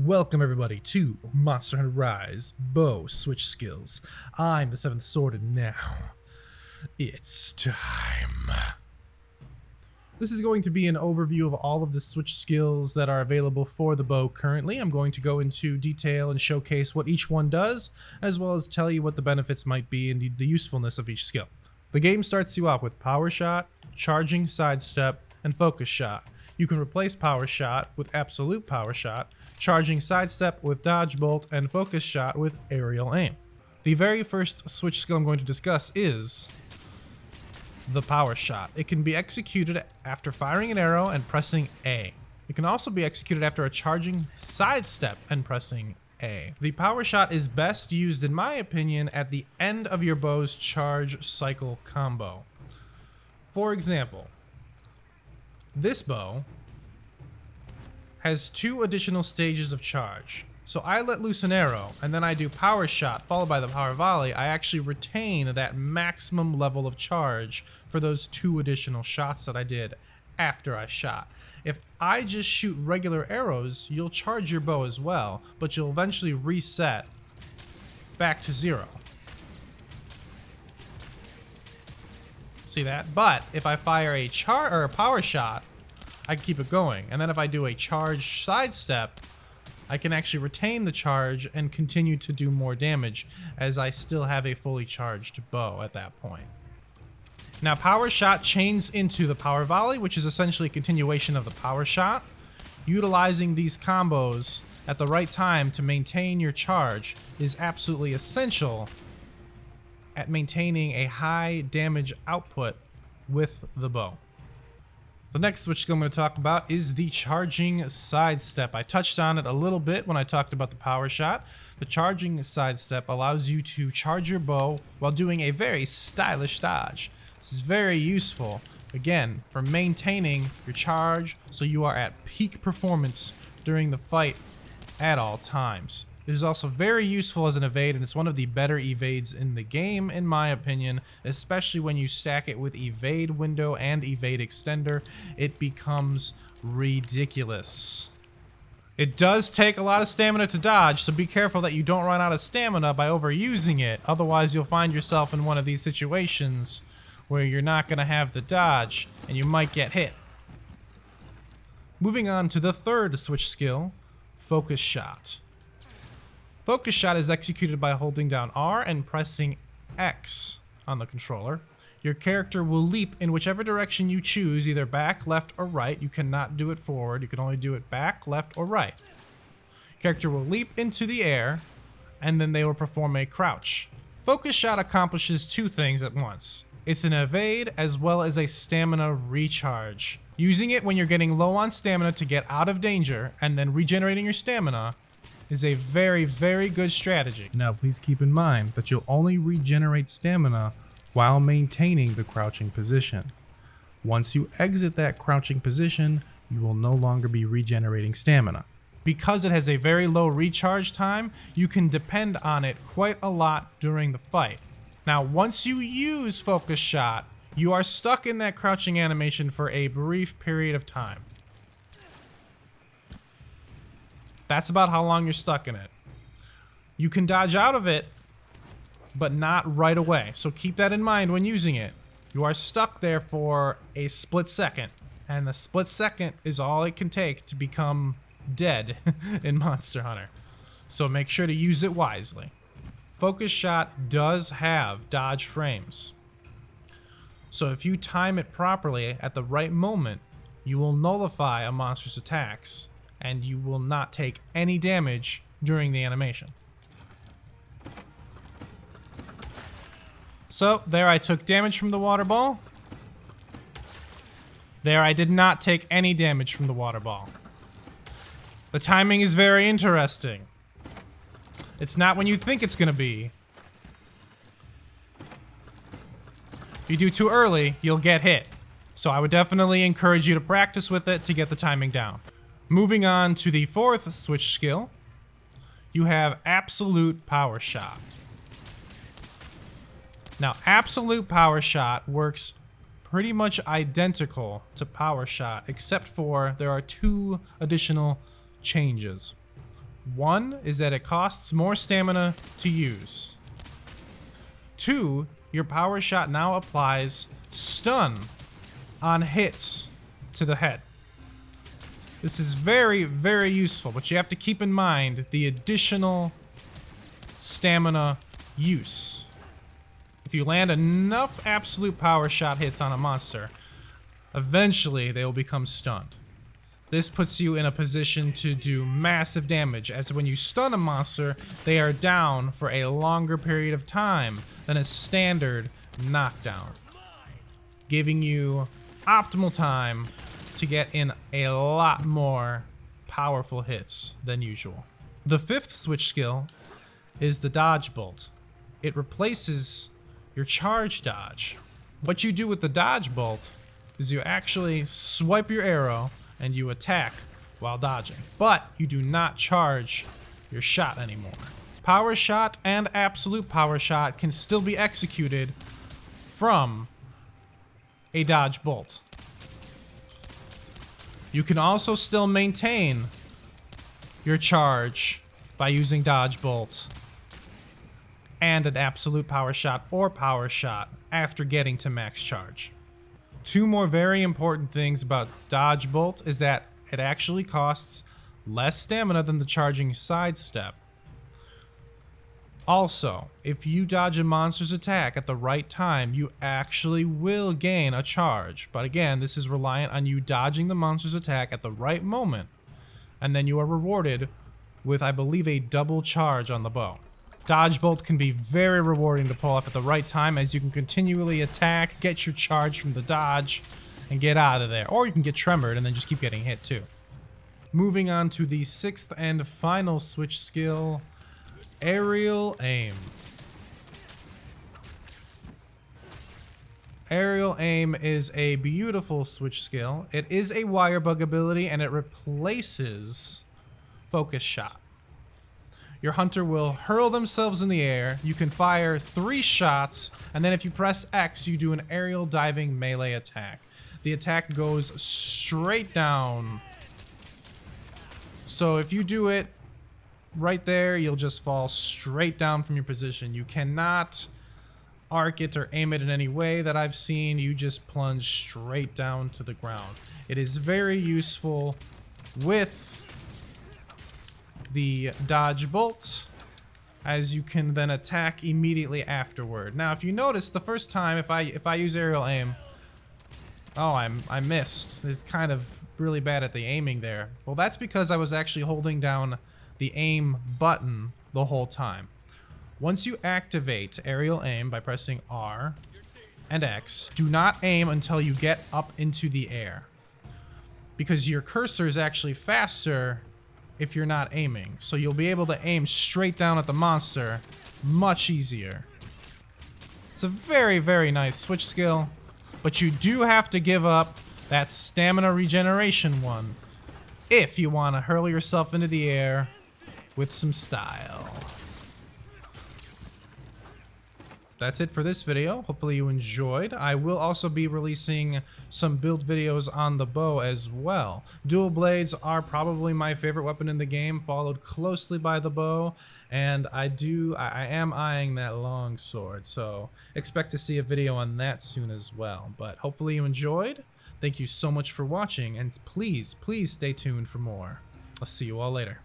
Welcome everybody to Monster Hunter Rise Bow Switch Skills. I'm the 7th Sword and now it's time. This is going to be an overview of all of the switch skills that are available for the bow currently. I'm going to go into detail and showcase what each one does, as well as tell you what the benefits might be and the usefulness of each skill. The game starts you off with Power Shot, Charging Sidestep, and Focus Shot. You can replace Power Shot with Absolute Power Shot, Charging Sidestep with Dodgebolt, and Focus Shot with Aerial Aim. The very first switch skill I'm going to discuss is the Power Shot. It can be executed after firing an arrow and pressing A. It can also be executed after a Charging Sidestep and pressing A. The Power Shot is best used, in my opinion, at the end of your bow's charge cycle combo. For example, this bow has 2 additional stages of charge. So I let loose an arrow, and then I do Power Shot followed by the Power Volley. I actually retain that maximum level of charge for those 2 additional shots that I did after I shot. If I just shoot regular arrows, you'll charge your bow as well, but you'll eventually reset back to 0. See that? But if I fire a Power Shot, I can keep it going. And then if I do a Charge Sidestep, I can actually retain the charge and continue to do more damage, as I still have a fully charged bow at that point. Now, Power Shot chains into the Power Volley, which is essentially a continuation of the Power Shot. Utilizing these combos at the right time to maintain your charge is absolutely essential at maintaining a high damage output with the bow. The next switch skill I'm going to talk about is the Charging Sidestep. I touched on it a little bit when I talked about the Power Shot. The Charging Sidestep allows you to charge your bow while doing a very stylish dodge. This is very useful, again, for maintaining your charge so you are at peak performance during the fight at all times. It is also very useful as an evade, and it's one of the better evades in the game, in my opinion, especially when you stack it with evade window and evade extender. It becomes ridiculous. It does take a lot of stamina to dodge, so be careful that you don't run out of stamina by overusing it. Otherwise, you'll find yourself in one of these situations where you're not going to have the dodge, and you might get hit. Moving on to the third switch skill, Focus Shot. Focus Shot is executed by holding down R and pressing X on the controller. Your character will leap in whichever direction you choose, either back, left, or right. You cannot do it forward. You can only do it back, left, or right. Character will leap into the air, and then they will perform a crouch. Focus Shot accomplishes 2 things at once. It's an evade as well as a stamina recharge. Using it when you're getting low on stamina to get out of danger, and then regenerating your stamina, is a very, very good strategy. Now, please keep in mind that you'll only regenerate stamina while maintaining the crouching position. Once you exit that crouching position, you will no longer be regenerating stamina. Because it has a very low recharge time, you can depend on it quite a lot during the fight. Now, once you use Focus Shot, you are stuck in that crouching animation for a brief period of time. That's about how long you're stuck in it. You can dodge out of it, but not right away. So keep that in mind when using it. You are stuck there for a split second, and the split second is all it can take to become dead in Monster Hunter. So make sure to use it wisely. Focus Shot does have dodge frames. So if you time it properly at the right moment, you will nullify a monster's attacks, and you will not take any damage during the animation. So, there I took damage from the water ball. There I did not take any damage from the water ball. The timing is very interesting. It's not when you think it's gonna be. If you do too early, you'll get hit. So I would definitely encourage you to practice with it to get the timing down. Moving on to the fourth switch skill, you have Absolute Power Shot. Now, Absolute Power Shot works pretty much identical to Power Shot, except for there are 2 additional changes. One is that it costs more stamina to use. Two, your power shot now applies stun on hits to the head. This is very, very useful, but you have to keep in mind the additional stamina use. If you land enough absolute power shot hits on a monster, eventually they will become stunned. This puts you in a position to do massive damage, as when you stun a monster, they are down for a longer period of time than a standard knockdown, giving you optimal time to get in a lot more powerful hits than usual. The fifth switch skill is the Dodgebolt. It replaces your charge dodge. What you do with the Dodgebolt is you actually swipe your arrow and you attack while dodging, but you do not charge your shot anymore. Power shot and absolute power shot can still be executed from a Dodgebolt. You can also still maintain your charge by using Dodgebolt and an absolute power shot or power shot after getting to max charge. Two more very important things about Dodgebolt is that it actually costs less stamina than the charging Sidestep. Also, if you dodge a monster's attack at the right time, you actually will gain a charge. But again, this is reliant on you dodging the monster's attack at the right moment, and then you are rewarded with, I believe, a double charge on the bow. Dodgebolt can be very rewarding to pull off at the right time, as you can continually attack, get your charge from the dodge, and get out of there. Or you can get tremored and then just keep getting hit too. Moving on to the sixth and final switch skill, Aerial Aim. Aerial Aim is a beautiful switch skill. It is a wire bug ability and it replaces Focus Shot. Your hunter will hurl themselves in the air. You can fire 3 shots, and then if you press X, you do an aerial diving melee attack. The attack goes straight down. So if you do it right there, you'll just fall straight down from your position. You cannot arc it or aim it in any way that I've seen. You just plunge straight down to the ground. It is very useful with the Dodgebolt, as you can then attack immediately afterward. Now, if you notice, the first time if I use aerial aim, oh, I missed. It's kind of really bad at the aiming there. Well, that's because I was actually holding down the aim button the whole time. Once you activate aerial aim by pressing R and X, do not aim until you get up into the air, because your cursor is actually faster if you're not aiming. So you'll be able to aim straight down at the monster much easier. It's a very, very nice switch skill, but you do have to give up that stamina regeneration one if you want to hurl yourself into the air with some style. That's it for this video. Hopefully you enjoyed. I will also be releasing some build videos on the bow as well. Dual blades are probably my favorite weapon in the game, followed closely by the bow, and I am eyeing that long sword, so expect to see a video on that soon as well. But hopefully you enjoyed. Thank you so much for watching, and please stay tuned for more. I'll see you all later.